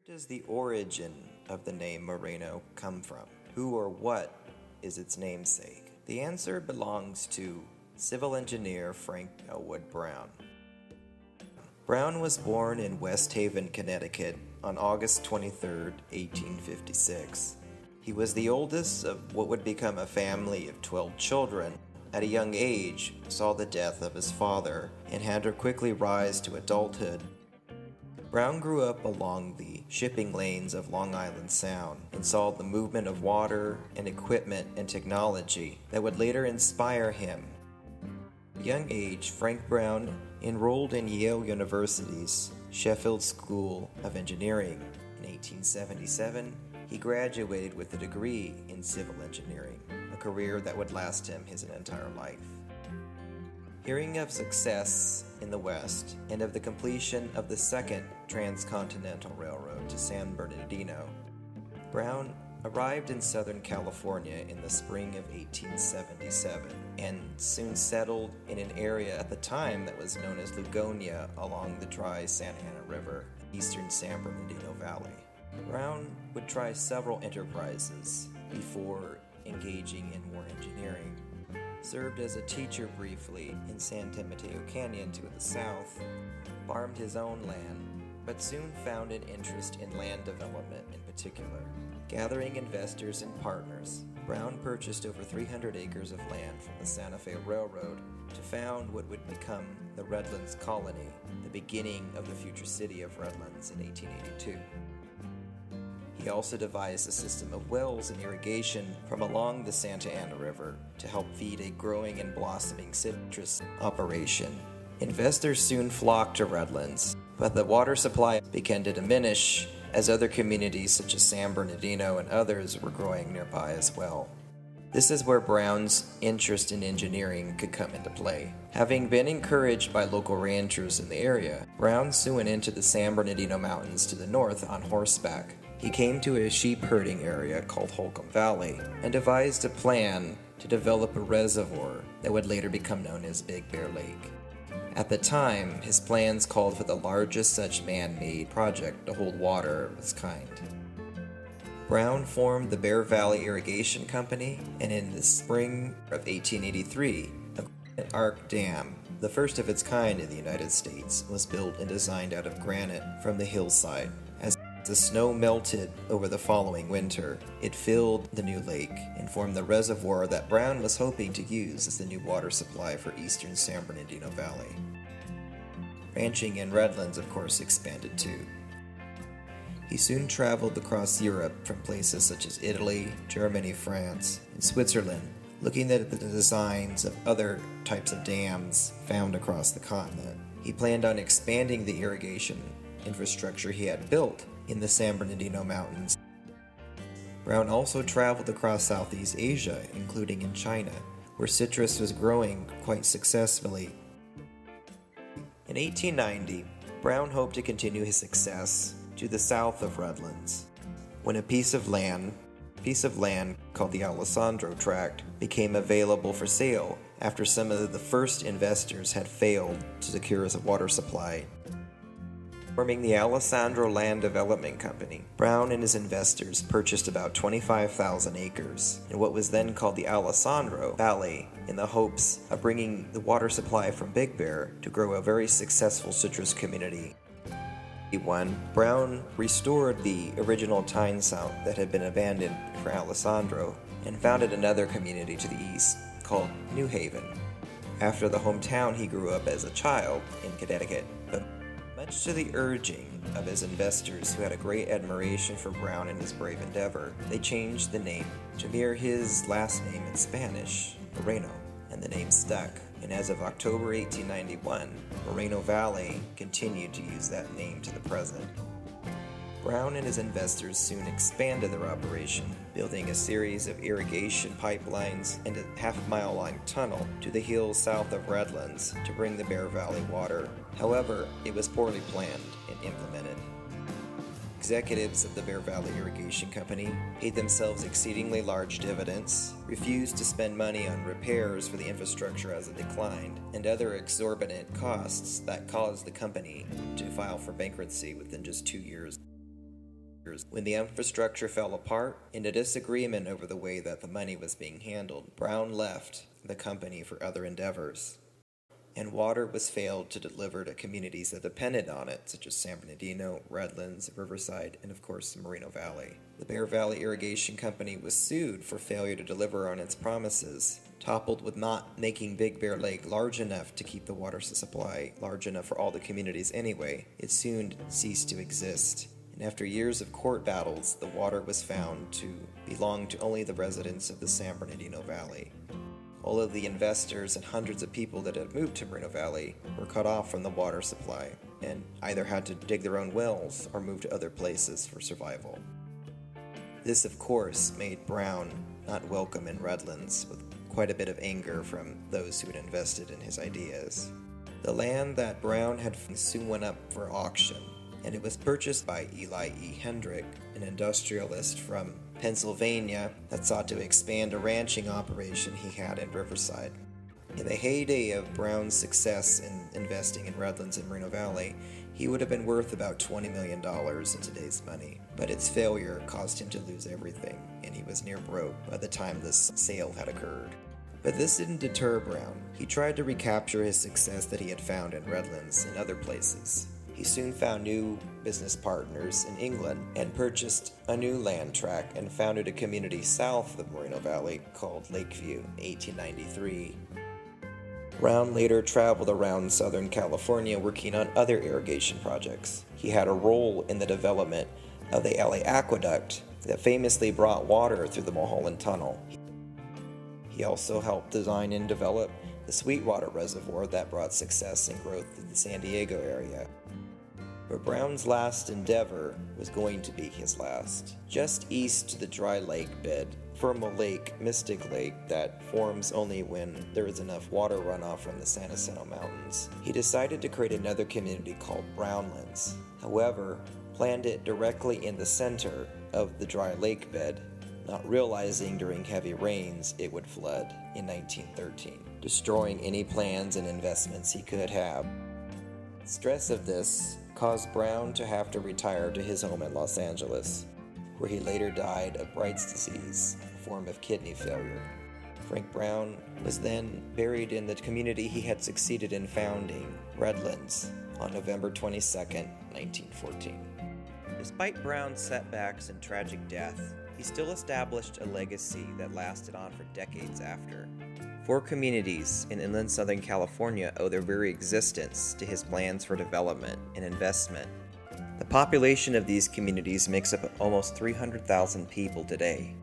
Does the origin of the name Moreno come from? Who or what is its namesake? The answer belongs to civil engineer Frank Elwood Brown. Brown was born in West Haven, Connecticut on August 23, 1856. He was the oldest of what would become a family of 12 children. At a young age, saw the death of his father and had to quickly rise to adulthood. Brown grew up along the shipping lanes of Long Island Sound and saw the movement of water and equipment and technology that would later inspire him. At a young age, Frank Brown enrolled in Yale University's Sheffield School of Engineering. In 1877, he graduated with a degree in civil engineering, a career that would last him his entire life. Hearing of success in the West and of the completion of the second transcontinental railroad to San Bernardino, Brown arrived in Southern California in the spring of 1877 and soon settled in an area at the time that was known as Lugonia along the dry Santa Ana River, eastern San Bernardino Valley. Brown would try several enterprises before engaging in more engineering. Served as a teacher briefly in San Mateo Canyon to the south, farmed his own land, but soon found an interest in land development in particular. Gathering investors and partners, Brown purchased over 300 acres of land from the Santa Fe Railroad to found what would become the Redlands Colony, the beginning of the future city of Redlands in 1882. He also devised a system of wells and irrigation from along the Santa Ana River to help feed a growing and blossoming citrus operation. Investors soon flocked to Redlands, but the water supply began to diminish as other communities such as San Bernardino and others were growing nearby as well. This is where Brown's interest in engineering could come into play. Having been encouraged by local ranchers in the area, Brown soon went into the San Bernardino Mountains to the north on horseback. He came to a sheep herding area called Holcomb Valley and devised a plan to develop a reservoir that would later become known as Big Bear Lake. At the time, his plans called for the largest such man-made project to hold water of its kind. Brown formed the Bear Valley Irrigation Company, and in the spring of 1883, a granite arch dam, the first of its kind in the United States, was built and designed out of granite from the hillside. As the snow melted over the following winter, it filled the new lake and formed the reservoir that Brown was hoping to use as the new water supply for eastern San Bernardino Valley. Ranching in Redlands, of course, expanded too. He soon traveled across Europe from places such as Italy, Germany, France, and Switzerland, looking at the designs of other types of dams found across the continent. He planned on expanding the irrigation infrastructure he had built in the San Bernardino Mountains. Brown also traveled across Southeast Asia, including in China, where citrus was growing quite successfully. In 1890, Brown hoped to continue his success to the south of Redlands, when a piece of land called the Alessandro Tract became available for sale after some of the first investors had failed to secure a water supply. Forming the Alessandro Land Development Company, Brown and his investors purchased about 25,000 acres in what was then called the Alessandro Valley in the hopes of bringing the water supply from Big Bear to grow a very successful citrus community. Brown restored the original tine south that had been abandoned for Alessandro and founded another community to the east called New Haven, after the hometown he grew up as a child in Connecticut. But much to the urging of his investors, who had a great admiration for Brown and his brave endeavor, they changed the name to mirror his last name in Spanish, Moreno, and the name stuck. And as of October 1891, Moreno Valley continued to use that name to the present. Brown and his investors soon expanded their operation, building a series of irrigation pipelines and a half-mile-long tunnel to the hills south of Redlands to bring the Bear Valley water. However, it was poorly planned and implemented. Executives of the Bear Valley Irrigation Company paid themselves exceedingly large dividends, refused to spend money on repairs for the infrastructure as it declined, and other exorbitant costs that caused the company to file for bankruptcy within just 2 years. When the infrastructure fell apart, in a disagreement over the way that the money was being handled, Brown left the company for other endeavors, and water was failed to deliver to communities that depended on it, such as San Bernardino, Redlands, Riverside, and of course the Moreno Valley. The Bear Valley Irrigation Company was sued for failure to deliver on its promises, toppled with not making Big Bear Lake large enough to keep the water supply large enough for all the communities anyway. It soon ceased to exist, and after years of court battles, the water was found to belong to only the residents of the San Bernardino Valley. All of the investors and hundreds of people that had moved to Moreno Valley were cut off from the water supply and either had to dig their own wells or move to other places for survival. This, of course, made Brown not welcome in Redlands, with quite a bit of anger from those who had invested in his ideas. The land that Brown had soon went up for auction, and it was purchased by Eli E. Hendrick, an industrialist from Pennsylvania that sought to expand a ranching operation he had in Riverside. In the heyday of Brown's success in investing in Redlands and Moreno Valley, he would have been worth about $20 million in today's money, but its failure caused him to lose everything, and he was near broke by the time this sale had occurred. But this didn't deter Brown. He tried to recapture his success that he had found in Redlands and other places. He soon found new business partners in England and purchased a new land tract and founded a community south of Moreno Valley called Lakeview in 1893. Brown later traveled around Southern California working on other irrigation projects. He had a role in the development of the LA Aqueduct that famously brought water through the Mulholland Tunnel. He also helped design and develop the Sweetwater Reservoir that brought success and growth in the San Diego area. But Brown's last endeavor was going to be his last. Just east to the dry lake bed, Fermo Lake, Mystic Lake, that forms only when there is enough water runoff from the San Jacinto Mountains, he decided to create another community called Brownlands. However, planned it directly in the center of the dry lake bed, not realizing during heavy rains it would flood in 1913, destroying any plans and investments he could have. Stress of this caused Brown to have to retire to his home in Los Angeles, where he later died of Bright's disease, a form of kidney failure. Frank Brown was then buried in the community he had succeeded in founding, Redlands, on November 22, 1914. Despite Brown's setbacks and tragic death, he still established a legacy that lasted on for decades after. 4 communities in inland Southern California owe their very existence to his plans for development and investment. The population of these communities makes up almost 300,000 people today.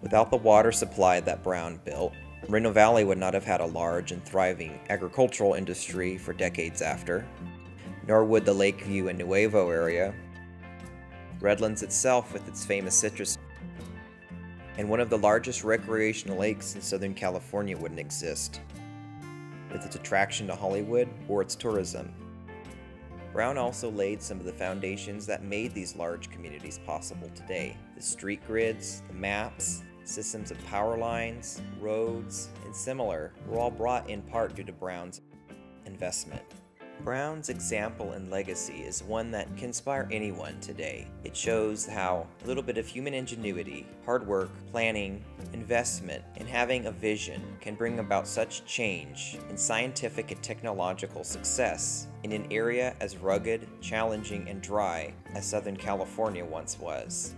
Without the water supply that Brown built, Moreno Valley would not have had a large and thriving agricultural industry for decades after, nor would the Lakeview and Nuevo area, Redlands itself with its famous citrus, and one of the largest recreational lakes in Southern California wouldn't exist, with its attraction to Hollywood or its tourism. Brown also laid some of the foundations that made these large communities possible today. The street grids, the maps, systems of power lines, roads, and similar were all brought in part due to Brown's investment. Brown's example and legacy is one that can inspire anyone today. It shows how a little bit of human ingenuity, hard work, planning, investment, and having a vision can bring about such change in scientific and technological success in an area as rugged, challenging, and dry as Southern California once was.